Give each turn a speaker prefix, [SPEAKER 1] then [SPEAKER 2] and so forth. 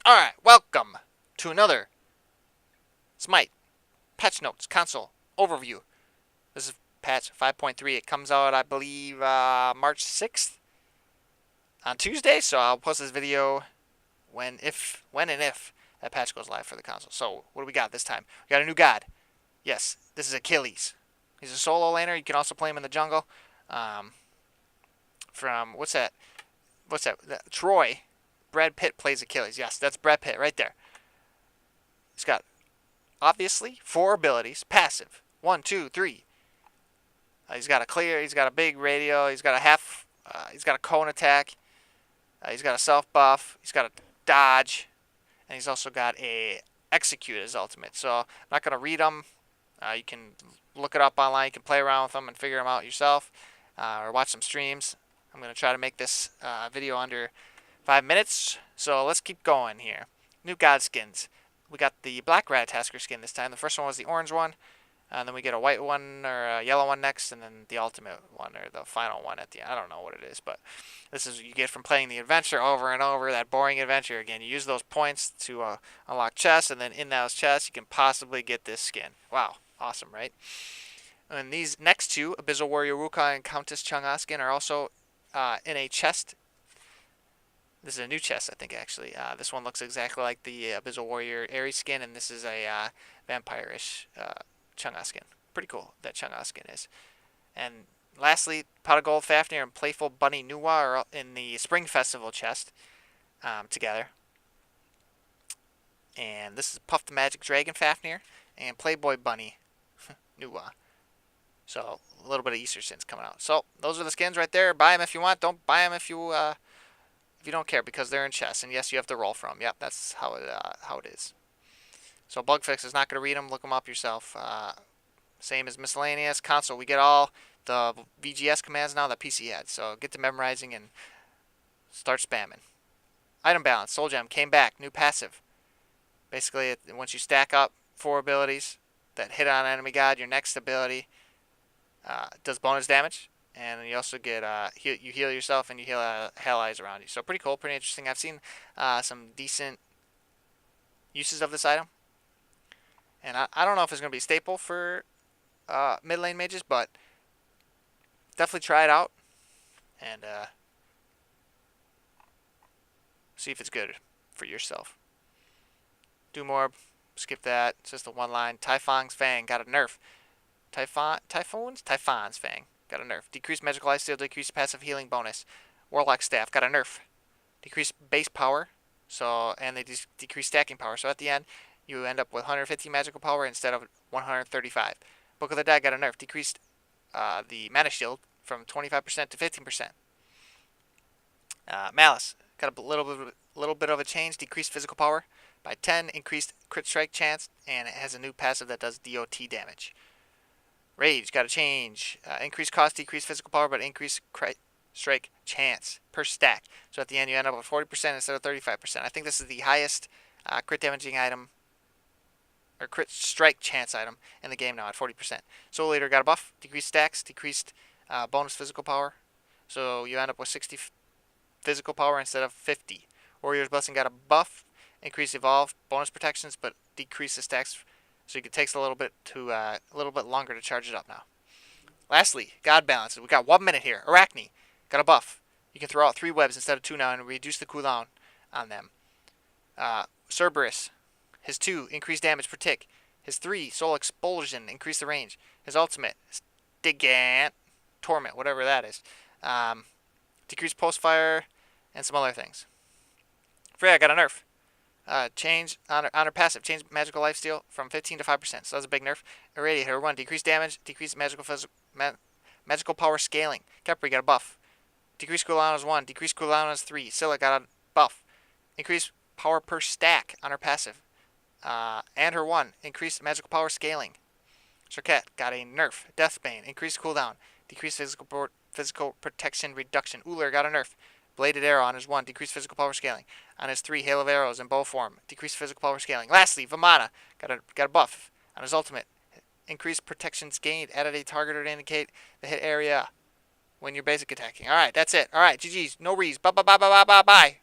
[SPEAKER 1] Alright, welcome to another SMITE patch notes console overview. This is patch 5.3. It comes out, I believe, March 6th on Tuesday, so I'll post this video when and if that patch goes live for the console. So, what do we got this time? We got a new god. Yes, this is Achilles. He's a solo laner. You can also play him in the jungle. From, what's that? Troy. Brad Pitt plays Achilles. Yes, that's Brad Pitt right there. He's got, obviously, 4 abilities. Passive. 1, 2, 3. He's got a clear. He's got a big radio. He's got a half. He's got a cone attack. He's got a self buff. He's got a dodge, and he's also got a execute as ultimate. So I'm not gonna read them. You can look it up online. You can play around with them and figure them out yourself, or watch some streams. I'm gonna try to make this video under 5 minutes. So let's keep going here. New god skins. We got the black Ratatasker skin this time. The first one was the orange one. And then we get a white one or a yellow one next, and then the ultimate one or the final one at the end. I don't know what it is, but this is what you get from playing the adventure over and over, that boring adventure again. You use those points to unlock chests, and then in those chests you can possibly get this skin. Wow, awesome, right? And these next two, Abyssal Warrior Wukong and Countess Chang'e skin, are also in a chest. This is a new chest, I think, actually. This one looks exactly like the Abyssal Warrior Ares skin, and this is a vampire-ish Chang'e skin. Pretty cool, that Chang'e skin is. And lastly, Pot of Gold Fafnir and Playful Bunny Nuwa are in the Spring Festival chest together. And this is Puff the Magic Dragon Fafnir and Playboy Bunny Nuwa. So a little bit of Easter skins coming out. So those are the skins right there. Buy them if you want. Don't buy them if you don't care, because they're in chests. And yes, you have to roll from them. Yep, that's how it is. So Bugfix is not going to read them. Look them up yourself. Same as miscellaneous console. We get all the VGS commands now that PC had. So get to memorizing and start spamming. Item balance. Soul Gem came back. New passive. Basically, once you stack up 4 abilities that hit on enemy god, your next ability does bonus damage. And you also get you heal yourself and you heal allies around you. So pretty cool, pretty interesting. I've seen some decent uses of this item. And I don't know if it's going to be a staple for mid lane mages, but definitely try it out and see if it's good for yourself. Do more, skip that. It's just a one line. Typhon's Fang got a nerf. Typhon's Fang got a nerf. Decreased magical lifesteal, decreased passive healing bonus. Warlock Staff got a nerf. Decreased base power, and they decrease stacking power. So at the end, you end up with 150 magical power instead of 135. Book of the Dead got a nerf. Decreased the mana shield from 25% to 15%. Malice got a little bit of a change. Decreased physical power by 10. Increased crit strike chance, and it has a new passive that does DOT damage. Rage got a change. Increased cost, decreased physical power, but increased crit strike chance per stack. So at the end, you end up with 40% instead of 35%. I think this is the highest crit damaging item, or crit strike chance item in the game now at 40%. Soul Eater got a buff, decreased stacks, decreased bonus physical power. So you end up with 60 physical power instead of 50. Warrior's Blessing got a buff, increased evolve bonus protections, but decreased the stacks. So it takes a little bit longer to charge it up now. Lastly, God Balance. We got 1 minute here. Arachne got a buff. You can throw out 3 webs instead of 2 now and reduce the cooldown on them. Cerberus. His 2, increased damage per tick. His 3, Soul Expulsion, increase the range. His ultimate, Stigant, Torment, whatever that is. Decreased pulse fire, and some other things. Freya got a nerf. Change on her passive. Change magical lifesteal from 15 to 5%. So that's a big nerf. Irradiator 1, decreased damage, decreased magical power scaling. Kepri got a buff. Decreased cooldown is 1, decreased cooldown is 3. Scylla got a buff. Increased power per stack on her passive. And her 1, increased magical power scaling. Serket got a nerf. Deathbane, increased cooldown, decreased physical protection reduction. Uller got a nerf. Bladed Arrow on his 1, decreased physical power scaling. On his 3, Hail of Arrows in bow form, decreased physical power scaling. Lastly, Vamana got a buff on his ultimate. Increased protections gained, added a targeter to indicate the hit area when you're basic attacking. Alright, that's it. Alright, GG's. No rees. Bye.